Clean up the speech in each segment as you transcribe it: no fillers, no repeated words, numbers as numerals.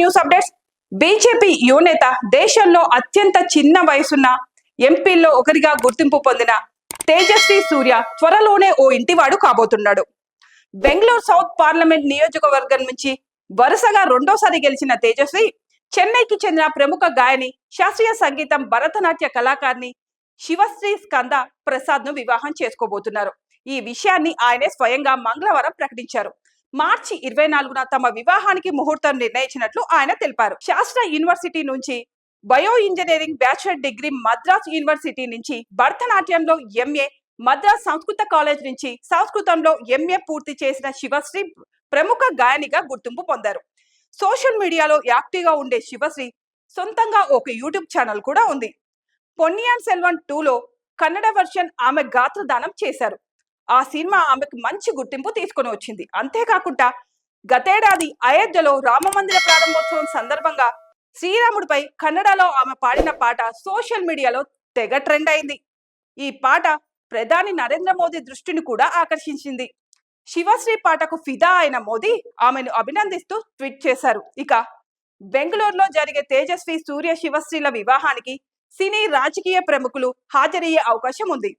News updates. BJP యువనేత, దేశంలో అత్యంత చిన్న వయసున్న ఎంపీల్లో ఒకరిగా గుర్తింపు పొందిన తేజస్వి సూర్య త్వరలోనే ఓ ఇంటివాడు కాబోతున్నాడు. బెంగళూరు సౌత్ పార్లమెంట్ నియోజకవర్గం నుంచి వరుసగా రెండోసారి గెలిచిన తేజస్వి చెన్నైకి చెందిన ప్రముఖ గాయని, శాస్త్రీయ సంగీతం, భరతనాట్య కళాకారిణి శివశ్రీ స్కంద ప్రసాద్ ను వివాహం చేసుకోబోతున్నారు. ఈ విషయాన్ని ఆయనే స్వయంగా మంగళవారం ప్రకటించారు. మార్చి 24న తమ వివాహానికి ముహూర్తం నిర్ణయించినట్లు ఆయన తెలిపారు. శాస్త్ర యూనివర్సిటీ నుంచి bio engineering bachelor degree, Madras university నుంచి భరతనాట్యంలో ఎంఏ, మద్రాస్ సంస్కృత కాలేజ్ నుంచి సంస్కృతంలో ఎంఏ పూర్తి చేసిన శివశ్రీ ప్రముఖ గాయనిగా గుర్తింపు పొందారు. సోషల్ మీడియాలో యాక్టివ్గా ఉండే శివశ్రీ సొంతంగా ఒక యూట్యూబ్ ఛానల్ కూడా ఉంది. పొన్నియిన్ సెల్వన్ 2లో కన్నడ వర్షన్ ఆమె గాత్రదానం చేశారు. ఆ సినిమా ఆమెకు మంచి గుర్తింపు తీసుకొని వచ్చింది. అంతేకాకుండా గతేడాది అయోధ్యలో రామమందిర ప్రారంభోత్సవం సందర్భంగా శ్రీరాముడిపై కన్నడలో ఆమె పాడిన పాట సోషల్ మీడియాలో తెగ ట్రెండ్ అయింది. ఈ పాట ప్రధాని నరేంద్ర మోదీ దృష్టిని కూడా ఆకర్షించింది. శివశ్రీ పాటకు ఫిదా అయిన మోదీ ఆమెను అభినందిస్తూ ట్వీట్ చేశారు. ఇక బెంగళూరులో జరిగే తేజస్వి సూర్య శివశ్రీల వివాహానికి సినీ, రాజకీయ ప్రముఖులు హాజరయ్యే అవకాశం ఉంది.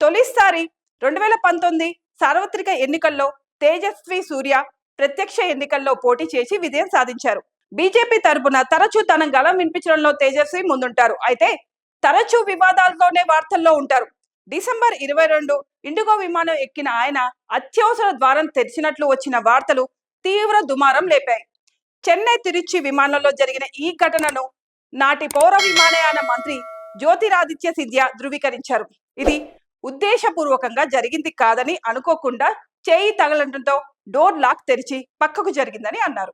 తొలిసారి 2019 సార్వత్రిక ఎన్నికల్లో తేజస్వి సూర్య ప్రత్యక్ష ఎన్నికల్లో పోటీ చేసి విజయం సాధించారు. బీజేపీ తరపున తరచూ తన గళం వినిపించడంలో తేజస్వి ముందుంటారు. అయితే తరచూ వివాదాలతోనే వార్తల్లో ఉంటారు. డిసెంబర్ 22 ఇండిగో విమానం ఎక్కిన ఆయన అత్యవసర ద్వారం తెరిచినట్లు వచ్చిన వార్తలు తీవ్ర దుమారం లేపాయి. చెన్నై తిరుచి విమానంలో జరిగిన ఈ ఘటనను నాటి పౌర విమానయాన మంత్రి జ్యోతిరాదిత్య సింధియా ధృవీకరించారు. ఇది ఉద్దేశపూర్వకంగా జరిగింది కాదని, అనుకోకుండా చేయి తగలడంతో డోర్ లాక్ తెరిచి పక్కకు జరిగిందని అన్నారు.